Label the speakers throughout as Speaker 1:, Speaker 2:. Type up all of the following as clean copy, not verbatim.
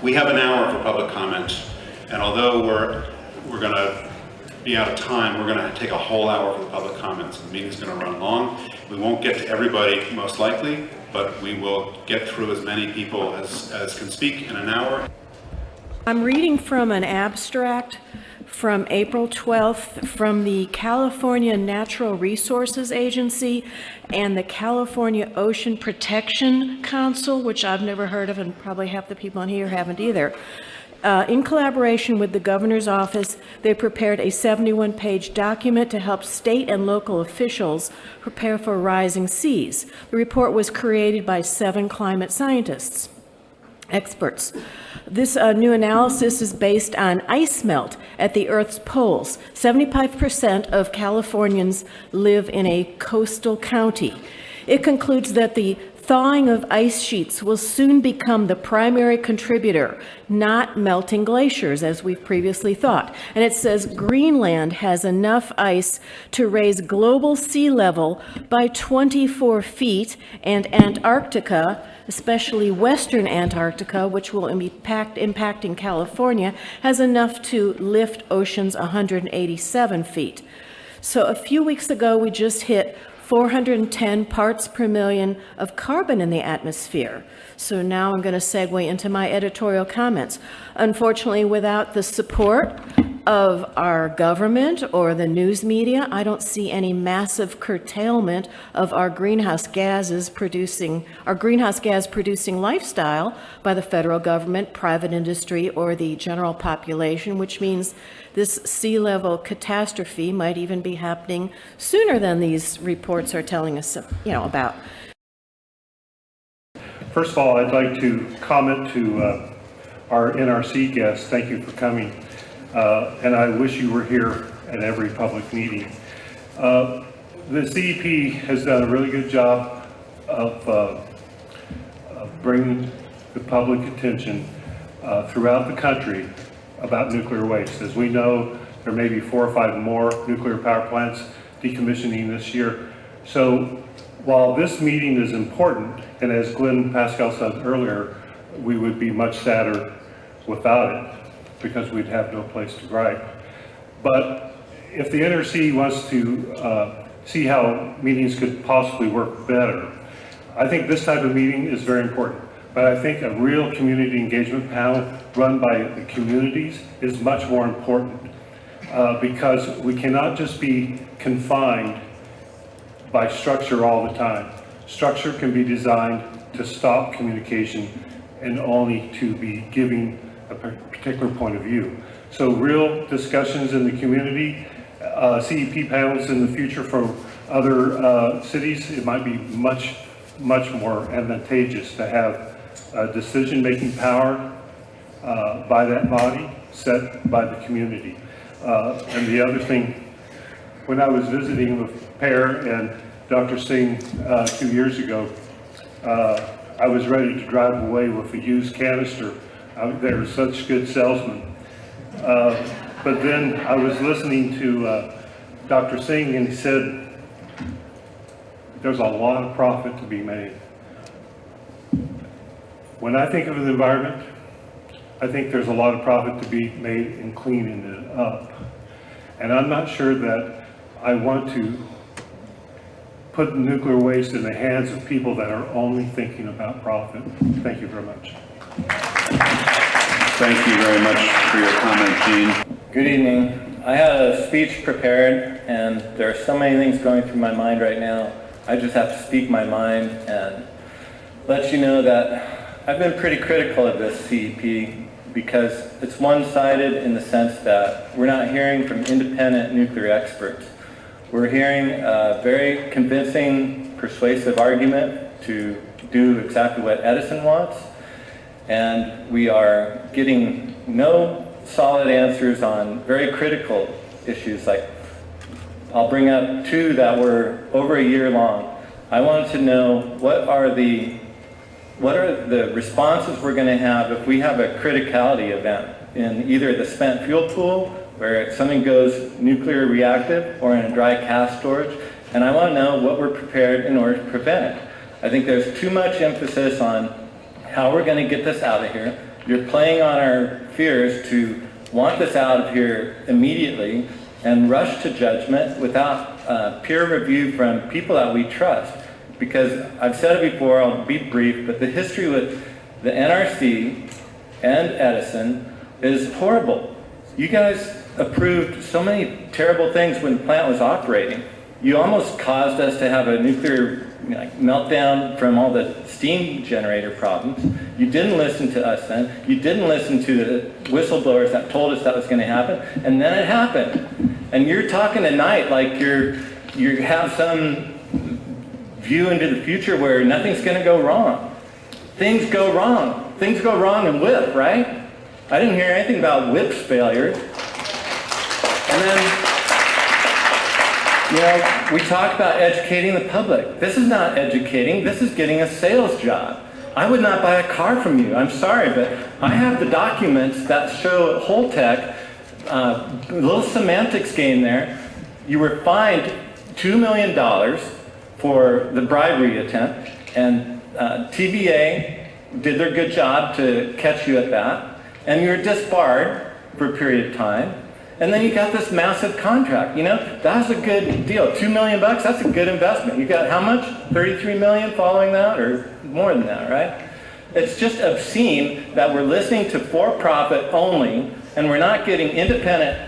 Speaker 1: We have an hour for public comment, and although we're going to be out of time, we're going to take a whole hour for the public comments. The meeting's going to run long. We won't get to everybody, most likely, but we will get through as many people as can speak in an hour.
Speaker 2: I'm reading from an abstract from April 12th from the California Natural Resources Agency and the California Ocean Protection Council, which I've never heard of, and probably half the people on here haven't either. In collaboration with the governor's office, they prepared a 71-page document to help state and local officials prepare for rising seas. The report was created by 7 climate scientists, experts. This new analysis is based on ice melt at the Earth's poles. 75% of Californians live in a coastal county. It concludes that the thawing of ice sheets will soon become the primary contributor, not melting glaciers, as we've previously thought. And it says Greenland has enough ice to raise global sea level by 24 feet, and Antarctica, especially western Antarctica, which will be impacting California, has enough to lift oceans 187 feet. So a few weeks ago, we just hit 410 parts per million of carbon in the atmosphere. So now I'm going to segue into my editorial comments. Unfortunately, without the support of our government or the news media, I don't see any massive curtailment of our greenhouse gas producing lifestyle by the federal government, private industry, or the general population, which means this sea level catastrophe might even be happening sooner than these reports are telling us, about.
Speaker 3: First of all, I'd like to comment to our NRC guests. Thank you for coming. And I wish you were here at every public meeting. The CEP has done a really good job of bringing the public attention throughout the country about nuclear waste. As we know, there may be 4 or 5 more nuclear power plants decommissioning this year. So while this meeting is important, and as Glenn Pascal said earlier, we would be much sadder without it, because we'd have no place to gripe. But if the NRC wants to see how meetings could possibly work better, I think this type of meeting is very important. But I think a real community engagement panel run by the communities is much more important because we cannot just be confined by structure all the time. Structure can be designed to stop communication and only to be giving a particular point of view. So real discussions in the community, CEP panels in the future from other cities, it might be much more advantageous to have decision-making power by that body set by the community. And the other thing, when I was visiting with Per and Dr. Singh 2 years ago, I was ready to drive away with a used canister. They were such good salesmen. But then I was listening to Dr. Singh, and he said, there's a lot of profit to be made. When I think of the environment, I think there's a lot of profit to be made in cleaning it up. And I'm not sure that I want to put nuclear waste in the hands of people that are only thinking about profit. Thank you very much.
Speaker 1: Thank you very much for your comment, Gene.
Speaker 4: Good evening. I had a speech prepared, and there are so many things going through my mind right now. I just have to speak my mind and let you know that I've been pretty critical of this CEP because it's one-sided in the sense that we're not hearing from independent nuclear experts. We're hearing a very convincing, persuasive argument to do exactly what Edison wants, and we are getting no solid answers on very critical issues. Like, I'll bring up 2 that were over a year long. I wanted to know what are the responses we're going to have if we have a criticality event in either the spent fuel pool, where something goes nuclear reactive, or in a dry cask storage. And I want to know what we're prepared in order to prevent it. I think there's too much emphasis on how we're going to get this out of here, You're playing on our fears to want this out of here immediately and rush to judgment without peer review from people that we trust. Because I've said it before, I'll be brief, but the history with the NRC and Edison is horrible. You guys approved so many terrible things when the plant was operating. You almost caused us to have a nuclear meltdown from all the steam generator problems. You didn't listen to us then. You didn't listen to the whistleblowers that told us that was going to happen, and then it happened. And you're talking tonight like you have some view into the future where nothing's going to go wrong. Things go wrong. Things go wrong in WIP, right? I didn't hear anything about WIP's failure. And then, we talk about educating the public. This is not educating. This is getting a sales job. I would not buy a car from you. I'm sorry, but I have the documents that show Holtec, a little semantics game there. You were fined $2 million for the bribery attempt, and TVA did their good job to catch you at that, and you were disbarred for a period of time. And then you got this massive contract, that was a good deal. $2 million, that's a good investment. You got how much? 33 million following that, or more than that, right? It's just obscene that we're listening to for-profit only, and we're not getting independent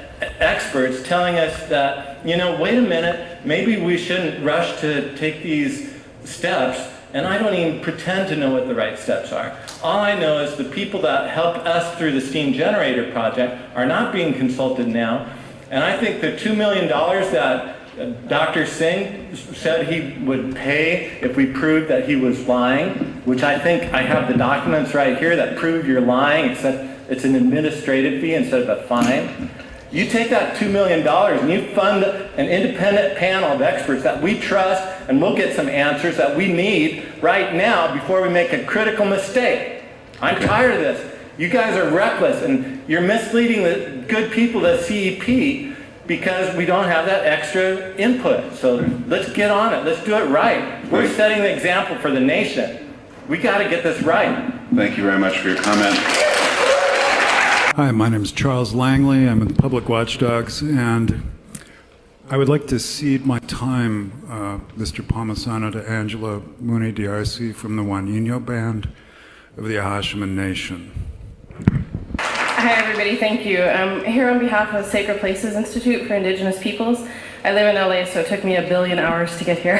Speaker 4: experts telling us that, wait a minute, maybe we shouldn't rush to take these steps, and I don't even pretend to know what the right steps are. All I know is the people that helped us through the steam generator project are not being consulted now, and I think the $2 million that Dr. Singh said he would pay if we proved that he was lying, which I think I have the documents right here that prove you're lying, except it's an administrative fee instead of a fine. You take that $2 million and you fund an independent panel of experts that we trust, and we'll get some answers that we need right now before we make a critical mistake. I'm tired of this. You guys are reckless, and you're misleading the good people at CEP because we don't have that extra input. So let's get on it. Let's do it right. We're setting the example for the nation. We got to get this right.
Speaker 1: Thank you very much for your comment.
Speaker 5: Hi, my name is Charles Langley. I'm with Public Watchdogs, and I would like to cede my time, Mr. Palmisano, to Angela Mooney DRC from the Juanino Band of the Ahashiman Nation.
Speaker 6: Hi, everybody. Thank you. I'm here on behalf of Sacred Places Institute for Indigenous Peoples. I live in LA, so it took me 1 billion hours to get here.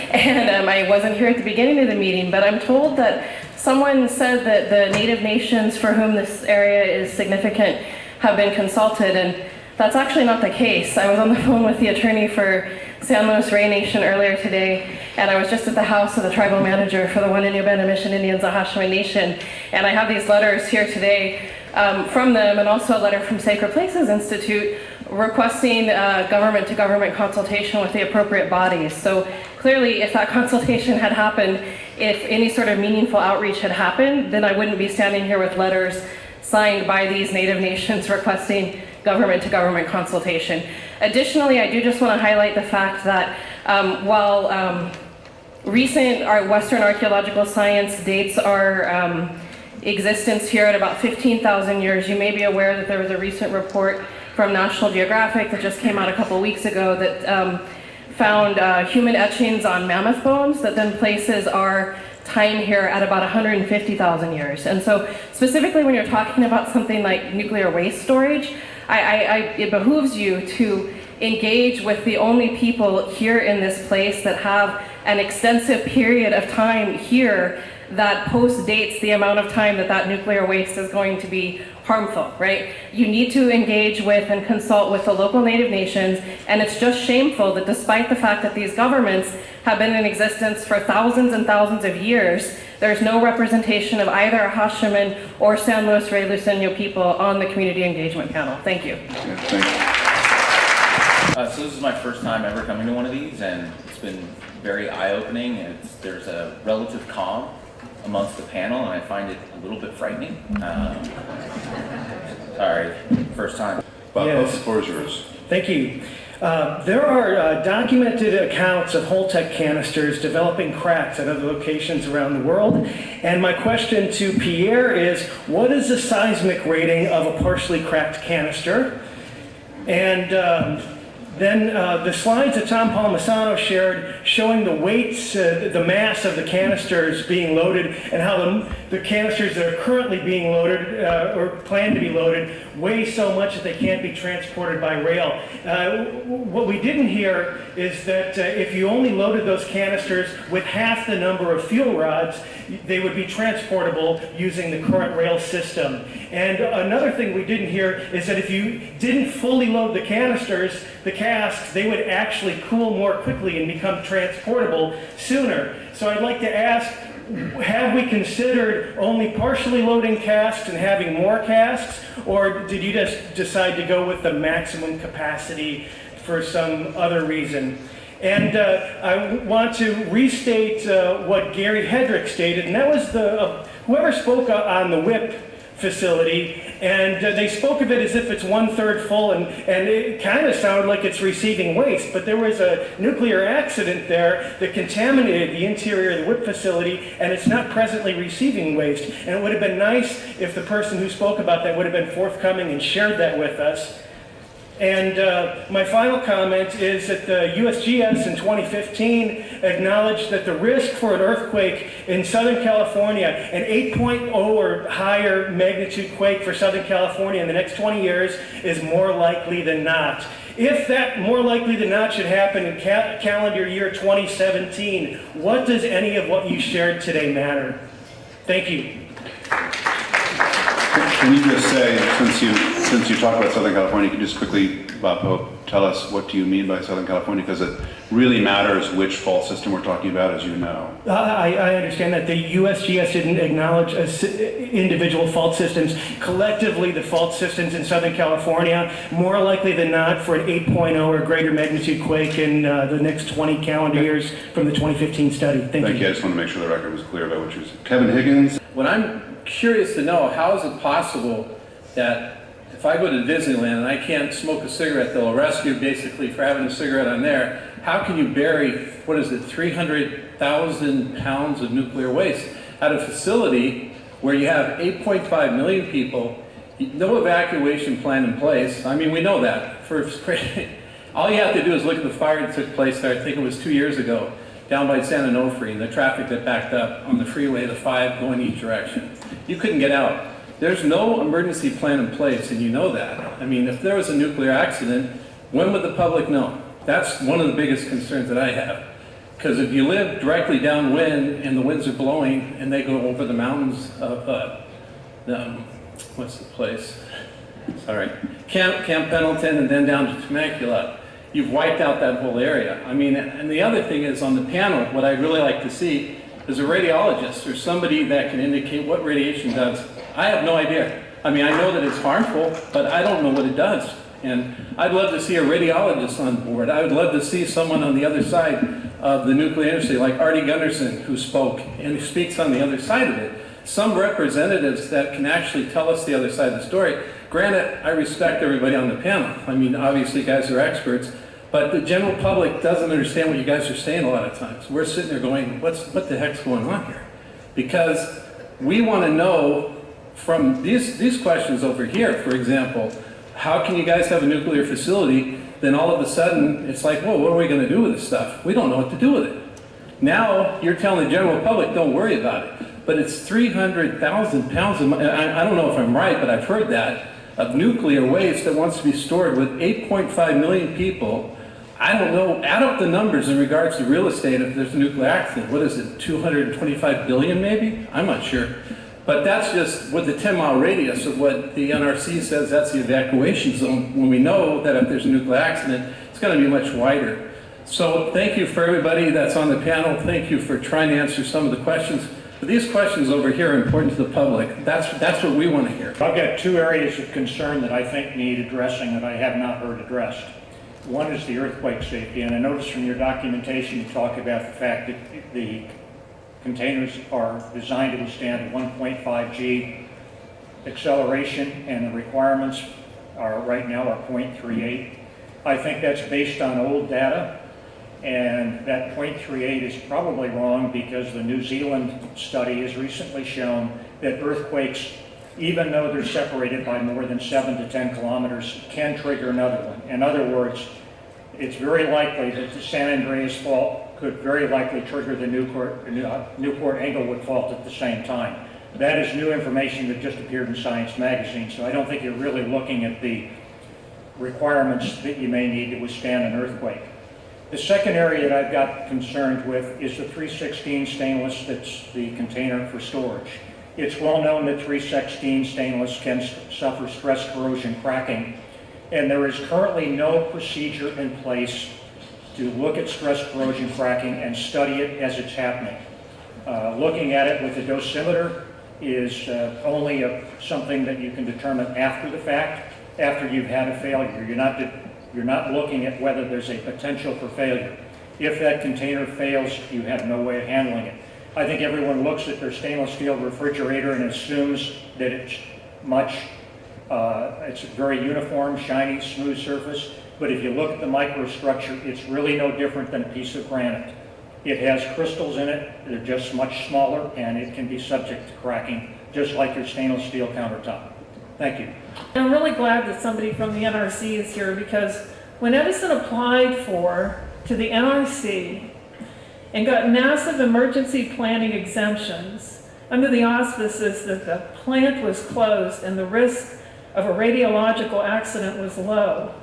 Speaker 6: And I wasn't here at the beginning of the meeting, but I'm told that someone said that the Native nations for whom this area is significant have been consulted, and that's actually not the case. I was on the phone with the attorney for San Luis Rey Nation earlier today, and I was just at the house of the tribal manager for the Juanino Band of Mission Indians Ahashiman Nation, and I have these letters here today from them, and also a letter from Sacred Places Institute requesting government-to-government consultation with the appropriate bodies. So clearly, if that consultation had happened, if any sort of meaningful outreach had happened, then I wouldn't be standing here with letters signed by these Native nations requesting government-to-government consultation. Additionally, I do just want to highlight the fact that while recent Western archaeological science dates our existence here at about 15,000 years, you may be aware that there was a recent report from National Geographic that just came out a couple weeks ago that found human etchings on mammoth bones that then places our time here at about 150,000 years. And so specifically when you're talking about something like nuclear waste storage, it behooves you to engage with the only people here in this place that have an extensive period of time here that post-dates the amount of time that that nuclear waste is going to be harmful, right? You need to engage with and consult with the local Native nations, and it's just shameful that despite the fact that these governments have been in existence for thousands and thousands of years, there's no representation of either Ahashiman or San Luis Rey Luiseño people on the community engagement panel. Thank you.
Speaker 1: Yeah, thank you.
Speaker 7: So this is my first time ever coming to one of these, and it's been very eye-opening. There's a relative calm amongst the panel, and I find it a little bit frightening. Sorry, first time.
Speaker 1: Bob,
Speaker 8: Yes.
Speaker 1: the floor is yours.
Speaker 8: Thank you. There are documented accounts of Holtec canisters developing cracks at other locations around the world. And my question to Pierre is, what is the seismic rating of a partially cracked canister? And then the slides that Tom Palmisano shared showing the weights, the mass of the canisters being loaded and how the canisters that are currently being loaded or planned to be loaded weigh so much that they can't be transported by rail. What we didn't hear is that if you only loaded those canisters with half the number of fuel rods, they would be transportable using the current rail system. And another thing we didn't hear is that if you didn't fully load the canisters, the casks, they would actually cool more quickly and become transportable sooner. So I'd like to ask, have we considered only partially loading casks and having more casks, or did you just decide to go with the maximum capacity for some other reason? And I want to restate what Gary Hedrick stated, and that was whoever spoke on the WIP facility, and they spoke of it as if it's 1/3 full, and it kind of sounded like it's receiving waste, but there was a nuclear accident there that contaminated the interior of the WIP facility, and it's not presently receiving waste. And it would have been nice if the person who spoke about that would have been forthcoming and shared that with us. And my final comment is that the USGS in 2015 acknowledged that the risk for an earthquake in Southern California, an 8.0 or higher magnitude quake for Southern California in the next 20 years, is more likely than not. If that more likely than not should happen in calendar year 2017, what does any of what you shared today matter? Thank you.
Speaker 1: Can you just say, since you talk about Southern California, can you just quickly, Bob Pope, tell us what do you mean by Southern California? Because it really matters which fault system we're talking about, as you know.
Speaker 8: I understand that the USGS didn't acknowledge individual fault systems. Collectively, the fault systems in Southern California, more likely than not for an 8.0 or greater magnitude quake in the next 20 calendar years from the 2015 study. Thank you.
Speaker 1: I just want to make sure the record was clear about what you said. Kevin Higgins.
Speaker 9: What I'm curious to know, how is it possible that if I go to Disneyland and I can't smoke a cigarette, they'll arrest you basically for having a cigarette on there. How can you bury, 300,000 pounds of nuclear waste at a facility where you have 8.5 million people, no evacuation plan in place? I mean, we know that. All you have to do is look at the fire that took place there, I think it was 2 years ago, down by San Onofre, and the traffic that backed up on the freeway, the 5 going each direction. You couldn't get out. There's no emergency plan in place, and you know that. I mean, if there was a nuclear accident, when would the public know? That's one of the biggest concerns that I have. Because if you live directly downwind and the winds are blowing and they go over the mountains of, what's the place? Sorry, Camp Pendleton and then down to Temecula, you've wiped out that whole area. I mean, and the other thing is on the panel, what I'd really like to see is a radiologist or somebody that can indicate what radiation does. I have no idea. I mean, I know that it's harmful, but I don't know what it does. And I'd love to see a radiologist on board. I would love to see someone on the other side of the nuclear industry, like Artie Gunderson, who spoke, and who speaks on the other side of it. Some representatives that can actually tell us the other side of the story. Granted, I respect everybody on the panel. I mean, obviously, you guys are experts. But the general public doesn't understand what you guys are saying a lot of times. We're sitting there going, what the heck's going on here? Because we want to know from these questions over here, for example, how can you guys have a nuclear facility? Then all of a sudden, it's like, whoa, what are we going to do with this stuff? We don't know what to do with it. Now, you're telling the general public, don't worry about it. But it's 300,000 pounds of, I don't know if I'm right, but I've heard that, of nuclear waste that wants to be stored with 8.5 million people. I don't know, add up the numbers in regards to real estate if there's a nuclear accident. What is it, 225 billion maybe? I'm not sure. But that's just with the 10-mile radius of what the NRC says that's the evacuation zone, when we know that if there's a nuclear accident, it's going to be much wider. So thank you for everybody that's on the panel. Thank you for trying to answer some of the questions. But these questions over here are important to the public. That's what we want to hear.
Speaker 10: I've got 2 areas of concern that I think need addressing that I have not heard addressed. One is the earthquake safety, and I noticed from your documentation you talk about the fact that the containers are designed to withstand a 1.5 G acceleration, and the requirements are right now are 0.38. I think that's based on old data, and that .38 is probably wrong because the New Zealand study has recently shown that earthquakes, even though they're separated by more than 7 to 10 kilometers, can trigger another one. In other words, it's very likely that the San Andreas fault could very likely trigger the Newport Englewood fault at the same time. That is new information that just appeared in Science magazine, so I don't think you're really looking at the requirements that you may need to withstand an earthquake. The second area that I've got concerned with is the 316 stainless that's the container for storage. It's well known that 316 stainless can suffer stress corrosion cracking, and there is currently no procedure in place to look at stress corrosion cracking and study it as it's happening. Looking at it with a dosimeter is only something that you can determine after the fact, after you've had a failure. You're not looking at whether there's a potential for failure. If that container fails, you have no way of handling it. I think everyone looks at their stainless steel refrigerator and assumes that it's a very uniform, shiny, smooth surface. But if you look at the microstructure, it's really no different than a piece of granite. It has crystals in it. They're just much smaller, and it can be subject to cracking, just like your stainless steel countertop. Thank you.
Speaker 11: I'm really glad that somebody from the NRC is here, because when Edison applied to the NRC and got massive emergency planning exemptions under the auspices that the plant was closed and the risk of a radiological accident was low,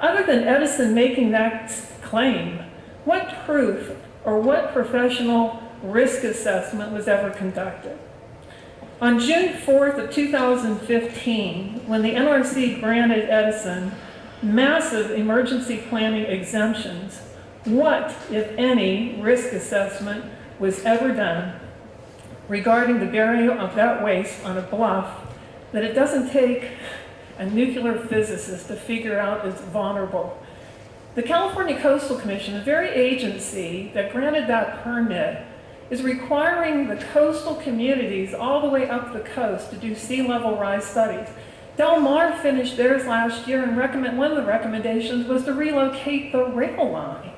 Speaker 11: other than Edison making that claim, what proof or what professional risk assessment was ever conducted? On June 4th of 2015, when the NRC granted Edison massive emergency planning exemptions, what, if any, risk assessment was ever done regarding the burial of that waste on a bluff that it doesn't take a nuclear physicist to figure out is vulnerable? The California Coastal Commission, the very agency that granted that permit, is requiring the coastal communities all the way up the coast to do sea level rise studies. Del Mar finished theirs last year, and one of the recommendations was to relocate the rail line.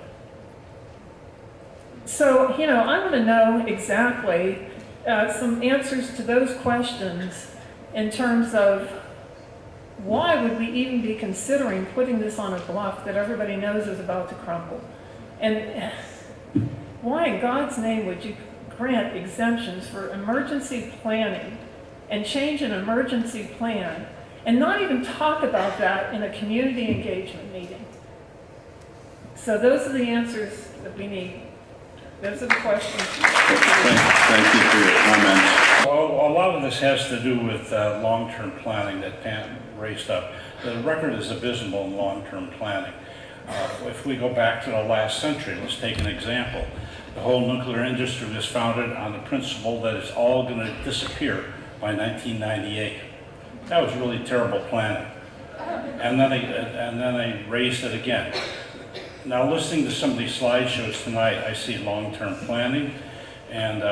Speaker 11: So, I want to know exactly some answers to those questions in terms of why would we even be considering putting this on a bluff that everybody knows is about to crumble? And why in God's name would you grant exemptions for emergency planning and change an emergency plan and not even talk about that in a community engagement meeting? So those are the answers that we need. Those are the questions.
Speaker 1: Thank you for your comments.
Speaker 12: Well, a lot of this has to do with long-term planning that Pam raised up. The record is abysmal in long-term planning. If we go back to the last century, let's take an example. The whole nuclear industry was founded on the principle that it's all going to disappear by 1998. That was really terrible planning. And then they raised it again. Now, listening to some of these slideshows tonight, I see long-term planning and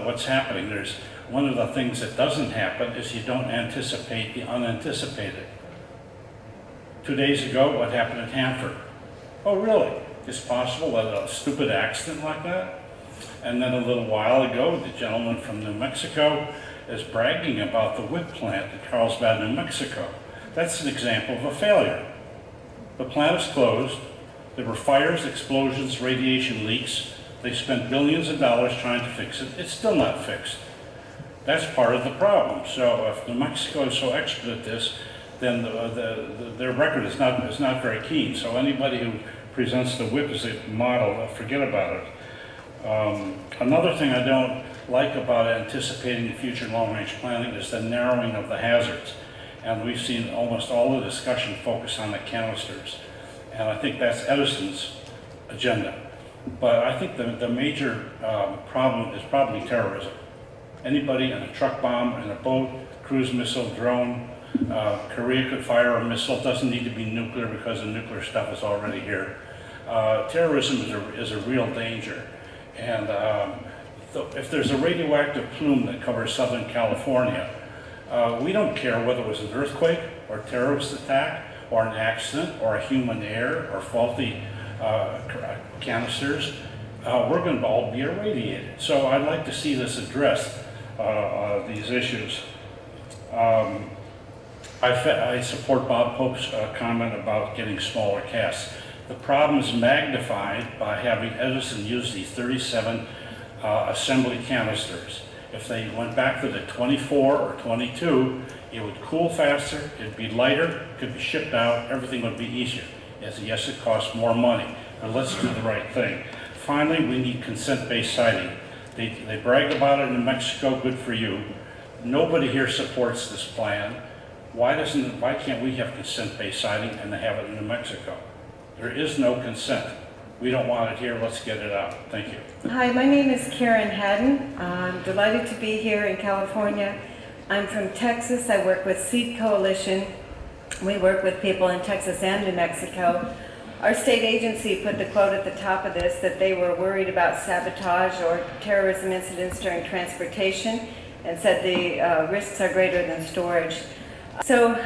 Speaker 12: what's happening. One of the things that doesn't happen is you don't anticipate the unanticipated. 2 days ago, what happened at Hanford? Oh, really? It's possible that a stupid accident like that? And then a little while ago, the gentleman from New Mexico is bragging about the WIP plant at Carlsbad, New Mexico. That's an example of a failure. The plant is closed. There were fires, explosions, radiation leaks. They spent billions of dollars trying to fix it. It's still not fixed. That's part of the problem. So if New Mexico is so expert at this, then their record is not very keen. So anybody who presents the WIP as a model, forget about it. Another thing I don't like about anticipating future long-range planning is the narrowing of the hazards. And we've seen almost all the discussion focus on the canisters. And I think that's Edison's agenda. But I think the major problem is probably terrorism. Anybody in a truck bomb, in a boat, cruise missile, drone, Korea could fire a missile. Doesn't need to be nuclear because the nuclear stuff is already here. Terrorism is a real danger. And if there's a radioactive plume that covers Southern California, we don't care whether it was an earthquake or terrorist attack or an accident or a human error or faulty canisters, we're going to all be irradiated. So I'd like to see this addressed, these issues. I support Bob Pope's comment about getting smaller casks. The problem is magnified by having Edison use these 37 assembly canisters. If they went back to the 24 or 22, it would cool faster, it'd be lighter, could be shipped out, everything would be easier. Yes, it costs more money, but let's do the right thing. Finally, we need consent-based siting. They brag about it in New Mexico, good for you. Nobody here supports this plan. Why can't we have consent-based siting and have it in New Mexico? There is no consent. We don't want it here, let's get it out. Thank you.
Speaker 13: Hi, my name is Karen Haddon. I'm delighted to be here in California. I'm from Texas. I work with Seed Coalition. We work with people in Texas and New Mexico. Our state agency put the quote at the top of this that they were worried about sabotage or terrorism incidents during transportation and said the risks are greater than storage. So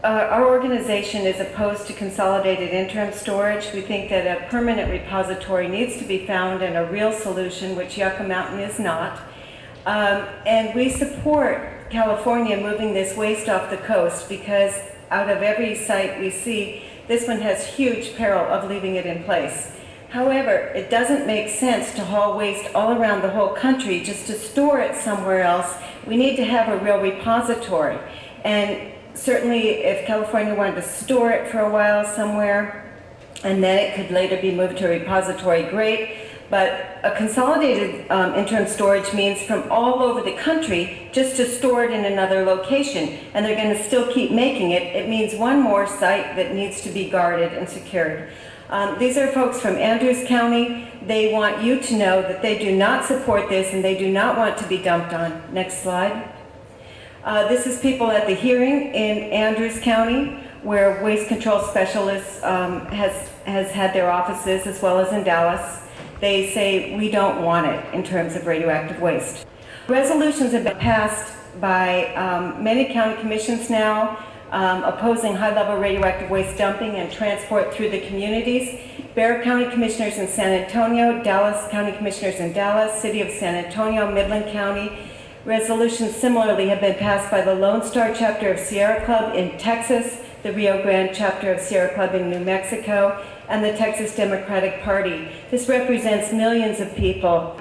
Speaker 13: our organization is opposed to consolidated interim storage. We think that a permanent repository needs to be found and a real solution, which Yucca Mountain is not. And we support California moving this waste off the coast because out of every site we see, this one has huge peril of leaving it in place. However, it doesn't make sense to haul waste all around the whole country just to store it somewhere else. We need to have a real repository. And certainly if California wanted to store it for a while somewhere, and then it could later be moved to a repository, great. But a consolidated interim storage means from all over the country just to store it in another location. And they're going to still keep making it. It means one more site that needs to be guarded and secured. These are folks from Andrews County. They want you to know that they do not support this and they do not want to be dumped on. Next slide. This is people at the hearing in Andrews County, where Waste Control Specialists has had their offices, as well as in Dallas. They say we don't want it in terms of radioactive waste. Resolutions have been passed by many county commissions now, opposing high-level radioactive waste dumping and transport through the communities. Bexar County Commissioners in San Antonio, Dallas County Commissioners in Dallas, City of San Antonio, Midland County. Resolutions similarly have been passed by the Lone Star chapter of Sierra Club in Texas, the Rio Grande chapter of Sierra Club in New Mexico, and the Texas Democratic Party. This represents millions of people.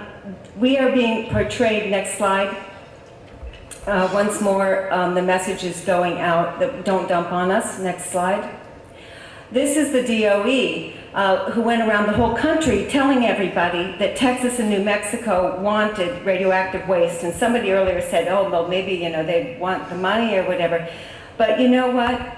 Speaker 13: We are being portrayed, next slide. Once more, the message is going out that don't dump on us. Next slide. This is the DOE who went around the whole country telling everybody that Texas and New Mexico wanted radioactive waste. And somebody earlier said, oh, well, maybe, they want the money or whatever. But you know what?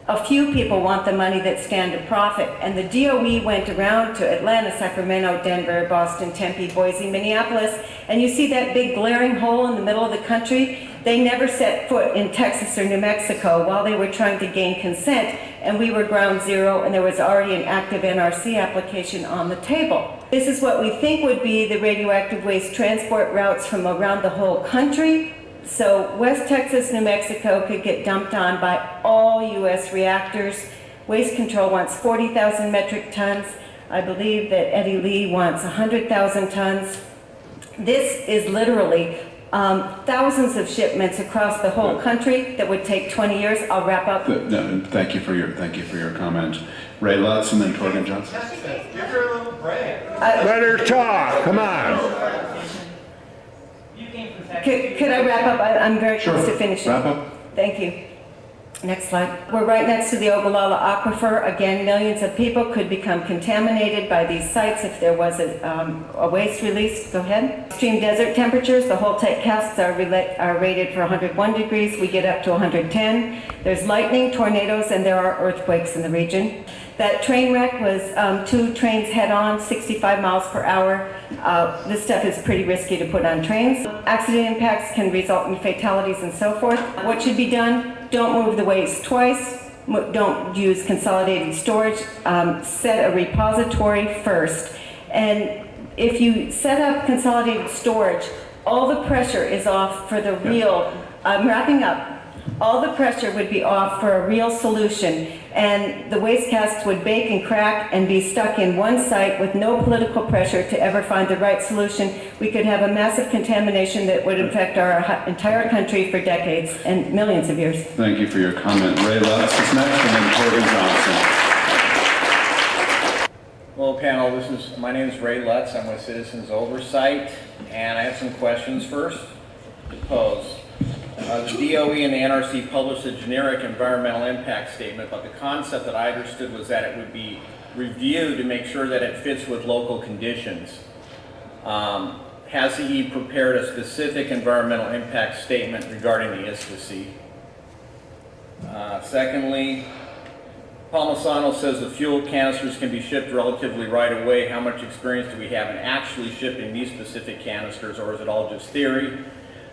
Speaker 13: A few people want the money that stand to profit. And the DOE went around to Atlanta, Sacramento, Denver, Boston, Tempe, Boise, Minneapolis, and you see that big glaring hole in the middle of the country? They never set foot in Texas or New Mexico while they were trying to gain consent, and we were ground zero, and there was already an active NRC application on the table. This is what we think would be the radioactive waste transport routes from around the whole country. So West Texas, New Mexico could get dumped on by all U.S. reactors. Waste Control wants 40,000 metric tons. I believe that Eddie Lee wants 100,000 tons. This is literally thousands of shipments across the whole country that would take 20 years. I'll wrap up.
Speaker 1: No, thank you for your comment. Ray Lutz and then Corrigan Johnson.
Speaker 14: Give her a little break.
Speaker 15: Let her talk, come on.
Speaker 13: Could I wrap up? I'm very close to finishing.
Speaker 1: Wrap up.
Speaker 13: Thank you. Next slide. We're right next to the Ogallala Aquifer. Again, millions of people could become contaminated by these sites if there was a waste release. Go ahead. Extreme desert temperatures. The Holtec casks are rated for 101 degrees. We get up to 110. There's lightning, tornadoes, and there are earthquakes in the region. That train wreck was 2 trains head-on, 65 miles per hour. This stuff is pretty risky to put on trains. Accident impacts can result in fatalities and so forth. What should be done? Don't move the waste twice. Don't use consolidated storage. Set a repository first. And if you set up consolidated storage, all the pressure is off for the real, I'm wrapping up, All the pressure would be off for a real solution, and the waste casks would bake and crack and be stuck in one site with no political pressure to ever find the right solution. We could have a massive contamination that would affect our entire country for decades and millions of years.
Speaker 1: Thank you for your comment. Ray Lutz is next, and then Torben Johnson.
Speaker 16: Hello panel, my name is Ray Lutz. I'm with Citizens Oversight, and I have some questions first to pose. The DOE and the NRC published a generic environmental impact statement, but the concept that I understood was that it would be reviewed to make sure that it fits with local conditions. Has CE prepared a specific environmental impact statement regarding the ISTC? Secondly, Palmisano says the fuel canisters can be shipped relatively right away. How much experience do we have in actually shipping these specific canisters, or is it all just theory?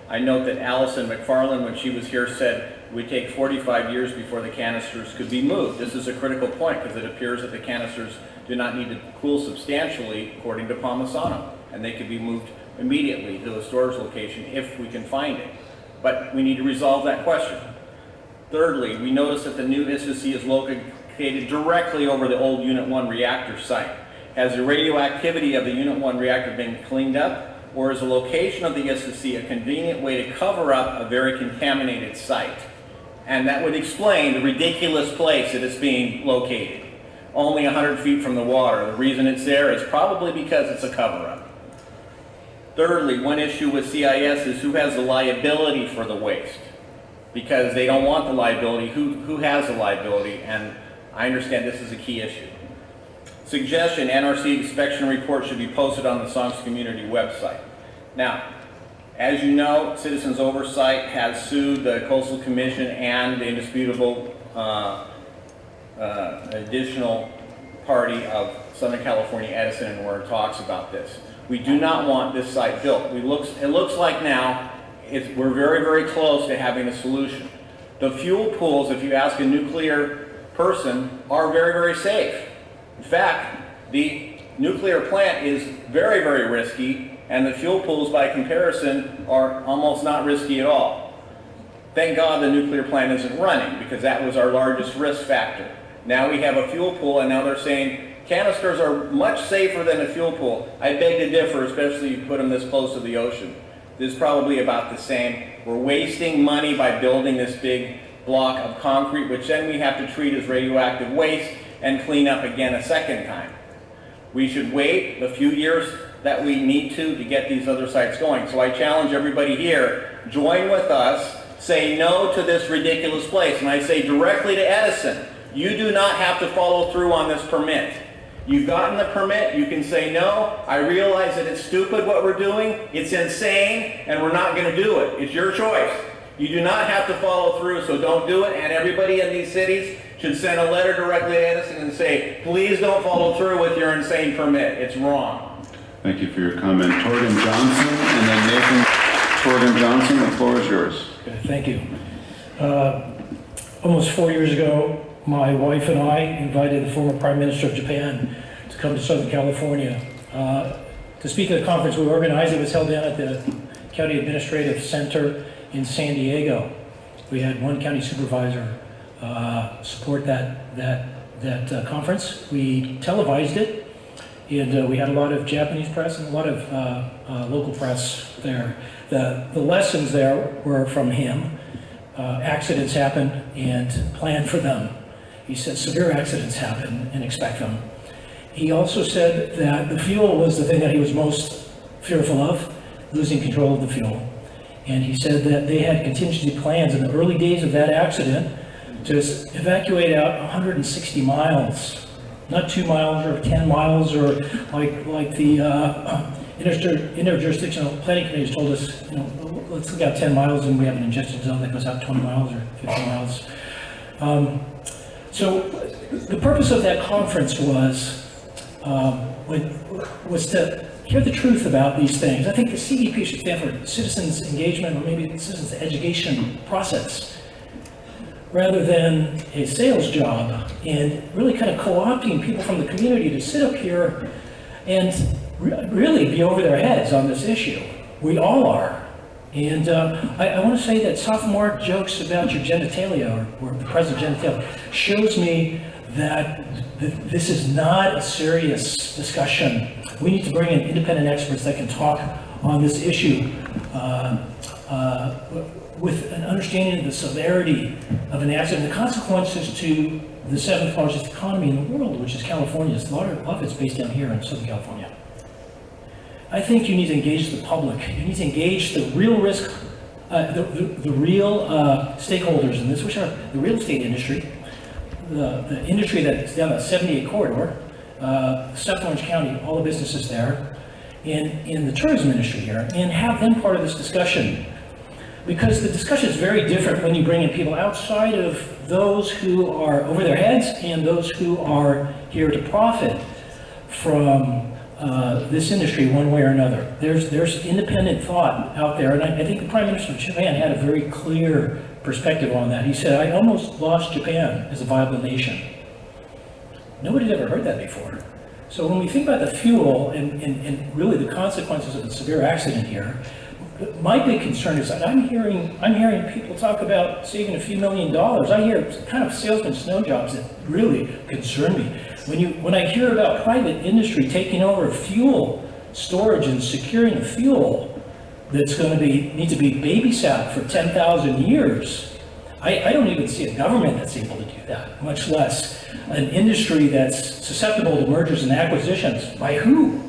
Speaker 16: I note that Allison McFarland, when she was here, said it would take 45 years before the canisters could be moved. This is a critical point because it appears that the canisters do not need to cool substantially, according to Palmisano, and they could be moved immediately to the storage location if we can find it. But we need to resolve that question. Thirdly, we notice that the new ISTC is located directly over the old Unit 1 reactor site. Has the radioactivity of the Unit 1 reactor been cleaned up, or is the location of the ISTC a convenient way to cover up a very contaminated site? And that would explain the ridiculous place that it's being located. Only 100 feet from the water. The reason it's there is probably because it's a cover-up. Thirdly, one issue with CIS is who has the liability for the waste. Because they don't want the liability. Who has the liability? And I understand this is a key issue. Suggestion, NRC inspection report should be posted on the Songs Community website. Now, as you know, Citizens Oversight has sued the Coastal Commission and the indisputable additional party of Southern California Edison, and we're in talks about this. We do not want this site built. It looks like now we're very, very close to having a solution. The fuel pools, if you ask a nuclear person, are very, very safe. In fact, the nuclear plant is very, very risky, and the fuel pools, by comparison, are almost not risky at all. Thank God the nuclear plant isn't running, because that was our largest risk factor. Now we have a fuel pool, and now they're saying canisters are much safer than a fuel pool. I beg to differ, especially if you put them this close to the ocean. This is probably about the same. We're wasting money by building this big block of concrete, which then we have to treat as radioactive waste and clean up again a second time. We should wait the few years that we need to get these other sites going. So I challenge everybody here, join with us, say no to this ridiculous place. And I say directly to Edison, you do not have to follow through on this permit. You've gotten the permit, you can say no. I realize that it's stupid what we're doing, it's insane, and we're not going to do it. It's your choice. You do not have to follow through, so don't do it. And everybody in these cities should send a letter directly to Edison and say, please don't follow through with your insane permit. It's wrong.
Speaker 1: Thank you for your comment. Torben Johnson, and then Nathan. Torben Johnson, the floor is yours.
Speaker 17: Okay, thank you. Almost 4 years ago, my wife and I invited the former Prime Minister of Japan to come to Southern California to speak at a conference we organized. It was held down at the County Administrative Center in San Diego. We had one county supervisor support that conference. We televised it, and we had a lot of Japanese press and a lot of local press there. The lessons there were from him. Accidents happen and plan for them. He said severe accidents happen and expect them. He also said that the fuel was the thing that he was most fearful of, losing control of the fuel. And he said that they had contingency plans in the early days of that accident to evacuate out 160 miles, not 2 miles or 10 miles, or like the interjurisdictional planning committee has told us, let's look out 10 miles and we have an ingestion zone that goes out 20 miles or 50 miles. So the purpose of that conference was to hear the truth about these things. I think the CEP should stand for citizens engagement, or maybe citizens education process, rather than a sales job, and really kind of co-opting people from the community to sit up here and really be over their heads on this issue. We all are. And I want to say that sophomore jokes about your genitalia or the present genitalia shows me that this is not a serious discussion. We need to bring in independent experts that can talk on this issue with an understanding of the severity of an accident, the consequences to the seventh largest economy in the world, which is California. A lot of it's based down here in Southern California. I think you need to engage the public. You need to engage the real risk, the real stakeholders in this, which are the real estate industry, the industry that's down the 78 corridor, South Orange County, all the businesses there, in the tourism industry here, and have them part of this discussion. Because the discussion is very different when you bring in people outside of those who are over their heads and those who are here to profit from this industry one way or another. There's independent thought out there, and I think the Prime Minister of Japan had a very clear perspective on that. He said, I almost lost Japan as a viable nation. Nobody's ever heard that before. So when we think about the fuel and really the consequences of a severe accident here, my big concern is that I'm hearing people talk about saving a few $1 million. I hear kind of salesman snow jobs that really concern me. When I hear about private industry taking over fuel storage and securing the fuel that's going to need to be babysat for 10,000 years, I don't even see a government that's able to do that, much less an industry that's susceptible to mergers and acquisitions. By who?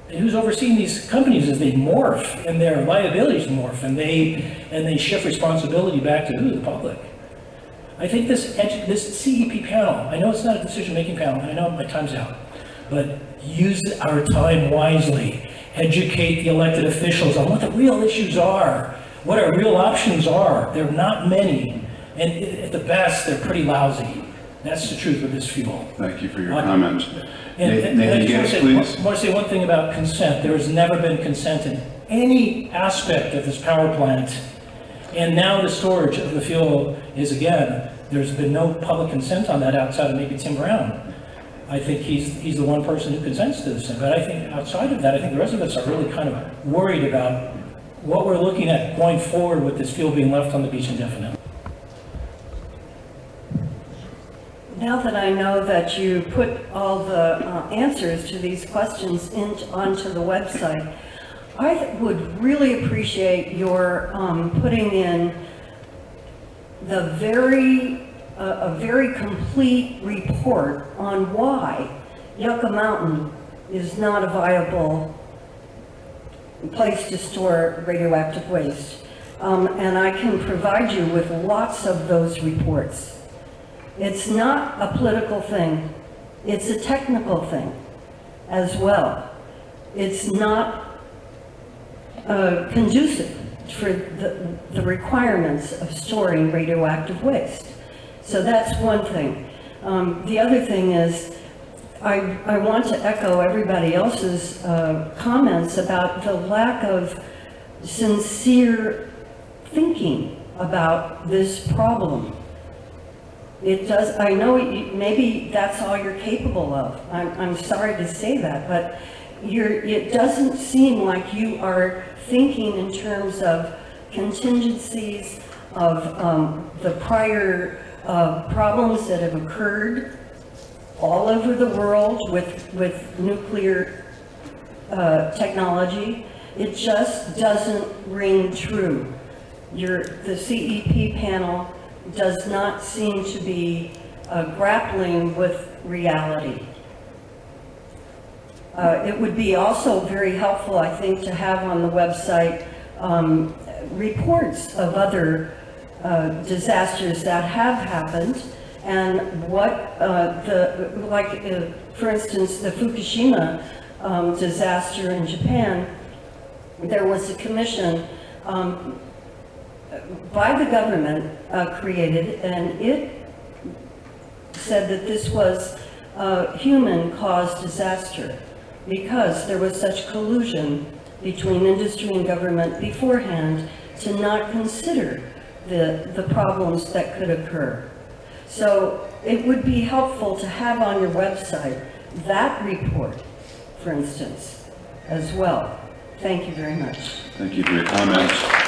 Speaker 17: And who's overseeing these companies as they morph and their liabilities morph and they shift responsibility back to who? The public. I think this CEP panel, I know it's not a decision-making panel, and I know my time's out, but use our time wisely. Educate the elected officials on what the real issues are, what our real options are. There are not many, and at the best, they're pretty lousy. That's the truth with this fuel.
Speaker 1: Thank you for your comment.
Speaker 17: And I just want to say one thing about consent. There has never been consent in any aspect of this power plant. And now the storage of the fuel is, again, there's been no public consent on that outside of maybe Tim Brown. I think he's the one person who consents to this thing. But I think outside of that, I think the rest of us are really kind of worried about what we're looking at going forward with this fuel being left on the beach indefinitely.
Speaker 18: Now that I know that you put all the answers to these questions onto the website, I would really appreciate your putting in a very complete report on why Yucca Mountain is not a viable place to store radioactive waste. And I can provide you with lots of those reports. It's not a political thing. It's a technical thing as well. It's not conducive for the requirements of storing radioactive waste. So that's one thing. The other thing is, I want to echo everybody else's comments about the lack of sincere thinking about this problem. It does, I know maybe that's all you're capable of. I'm sorry to say that, but it doesn't seem like you are thinking in terms of contingencies, of the prior problems that have occurred all over the world with nuclear technology. It just doesn't ring true. The CEP panel does not seem to be grappling with reality. It would be also very helpful, I think, to have on the website reports of other disasters that have happened and what for instance, the Fukushima disaster in Japan. There was a commission by the government created, and it said that this was a human-caused disaster because there was such collusion between industry and government beforehand to not consider the problems that could occur. So it would be helpful to have on your website that report, for instance, as well. Thank you very much.
Speaker 1: Thank you for your comments.